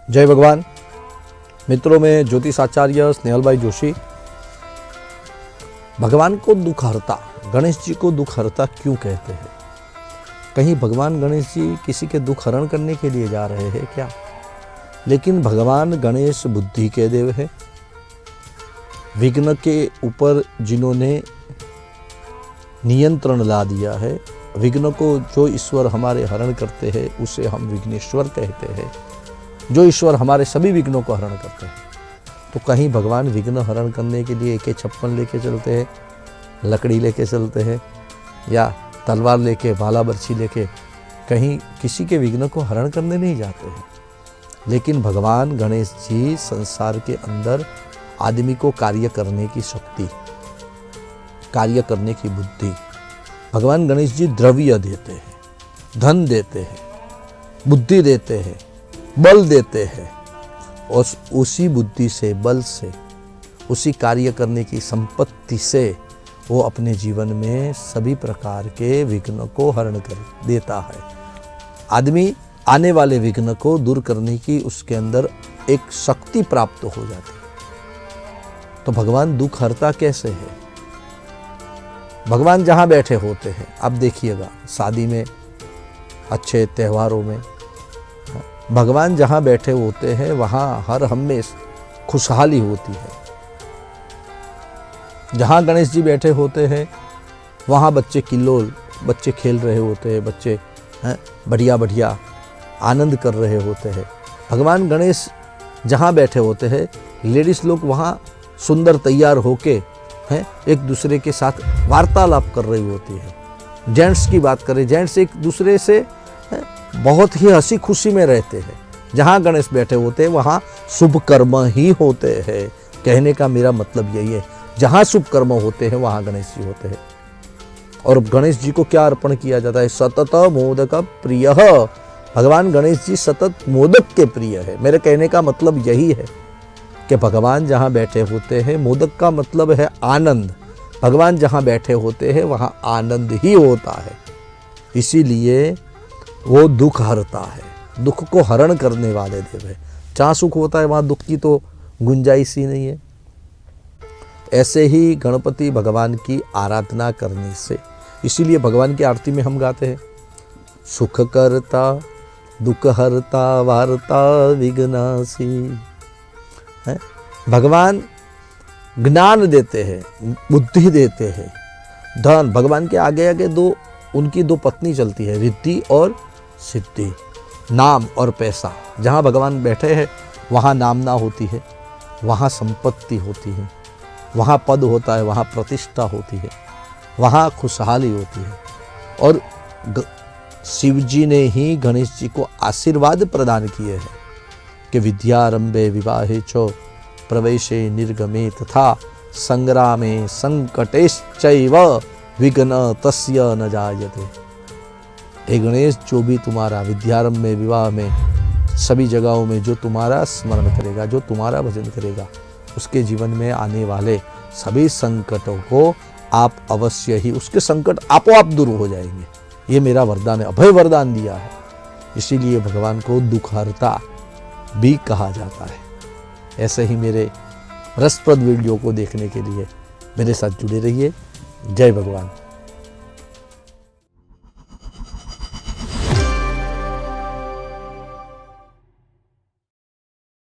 जय भगवान। मित्रों में ज्योतिषाचार्य स्नेहल भाई जोशी। भगवान को दुखहर्ता, गणेश जी को दुखहर्ता क्यों कहते हैं? कहीं भगवान गणेश जी किसी के दुख हरण करने के लिए जा रहे हैं क्या? लेकिन भगवान गणेश बुद्धि के देव है। विघ्न के ऊपर जिन्होंने नियंत्रण ला दिया है, विघ्न को जो ईश्वर हमारे हरण करते हैं उसे हम विघ्नेश्वर कहते हैं। जो ईश्वर हमारे सभी विघ्नों को हरण करते हैं, तो कहीं भगवान विघ्न हरण करने के लिए एक छप्पन लेके चलते हैं, लकड़ी लेके चलते हैं, या तलवार लेके, भाला बर्छी लेके कहीं किसी के विघ्न को हरण करने नहीं जाते हैं। लेकिन भगवान गणेश जी संसार के अंदर आदमी को कार्य करने की शक्ति, कार्य करने की बुद्धि, भगवान गणेश जी द्रव्य देते हैं, धन देते हैं, बुद्धि देते हैं, बल देते हैं, और उसी बुद्धि से, बल से, उसी कार्य करने की संपत्ति से वो अपने जीवन में सभी प्रकार के विघ्न को हरण कर देता है। आदमी आने वाले विघ्न को दूर करने की उसके अंदर एक शक्ति प्राप्त हो जाती है। तो भगवान दुख हरता कैसे है? भगवान जहाँ बैठे होते हैं, आप देखिएगा शादी में, अच्छे त्योहारों में, भगवान जहाँ बैठे होते हैं वहाँ हर हमेशा खुशहाली होती है। जहाँ गणेश जी बैठे होते हैं वहाँ बच्चे किल्लोल, बच्चे खेल रहे होते हैं, बच्चे बढ़िया बढ़िया आनंद कर रहे होते हैं। भगवान गणेश जहाँ बैठे होते हैं, लेडीज़ लोग वहाँ सुंदर तैयार होके एक दूसरे के साथ वार्तालाप कर रही होती है। जेंट्स की बात करें, जेंट्स एक दूसरे से बहुत ही हंसी खुशी में रहते हैं। जहाँ गणेश बैठे होते हैं वहाँ शुभ कर्म ही होते हैं। कहने का मेरा मतलब यही है, जहाँ शुभ कर्म होते हैं वहाँ गणेश जी होते हैं। और गणेश जी को क्या अर्पण किया जाता है? सतत मोदक प्रिय। भगवान गणेश जी सतत मोदक के प्रिय है। मेरे कहने का मतलब यही है कि भगवान जहाँ बैठे होते हैं, मोदक का मतलब है आनंद। भगवान जहाँ बैठे होते हैं वहाँ आनंद ही होता है। इसीलिए वो दुख हरता है, दुख को हरण करने वाले देव है। जहाँ सुख होता है वहाँ दुख की तो गुंजाइश ही नहीं है। ऐसे ही गणपति भगवान की आराधना करने से, इसीलिए भगवान की आरती में हम गाते हैं, सुख करता दुख हरता वार्ता विघ्नासी। है भगवान ज्ञान देते हैं, बुद्धि देते हैं, धन। भगवान के आगे आगे उनकी दो पत्नी चलती है, रिद्धि और सिद्धि, नाम और पैसा। जहाँ भगवान बैठे हैं वहाँ नामना होती है, वहाँ संपत्ति होती है, वहाँ पद होता है, वहाँ प्रतिष्ठा होती है, वहाँ खुशहाली होती है। और शिव जी ने ही गणेश जी को आशीर्वाद प्रदान किए हैं कि विद्यारंभे विवाहे च प्रवेशे निर्गमे तथा संग्रामे संकटेश्चैव विघ्न तस्य न जायते। हे गणेश, जो भी तुम्हारा विद्यारंभ में, विवाह में, सभी जगहों में जो तुम्हारा स्मरण करेगा, जो तुम्हारा भजन करेगा, उसके जीवन में आने वाले सभी संकटों को आप अवश्य ही, उसके संकट आपोआप दूर हो जाएंगे। ये मेरा वरदान है, अभय वरदान दिया है। इसीलिए भगवान को दुखहर्ता भी कहा जाता है। ऐसे ही मेरे रसप्रद वीडियो को देखने के लिए मेरे साथ जुड़े रहिए। जय भगवान।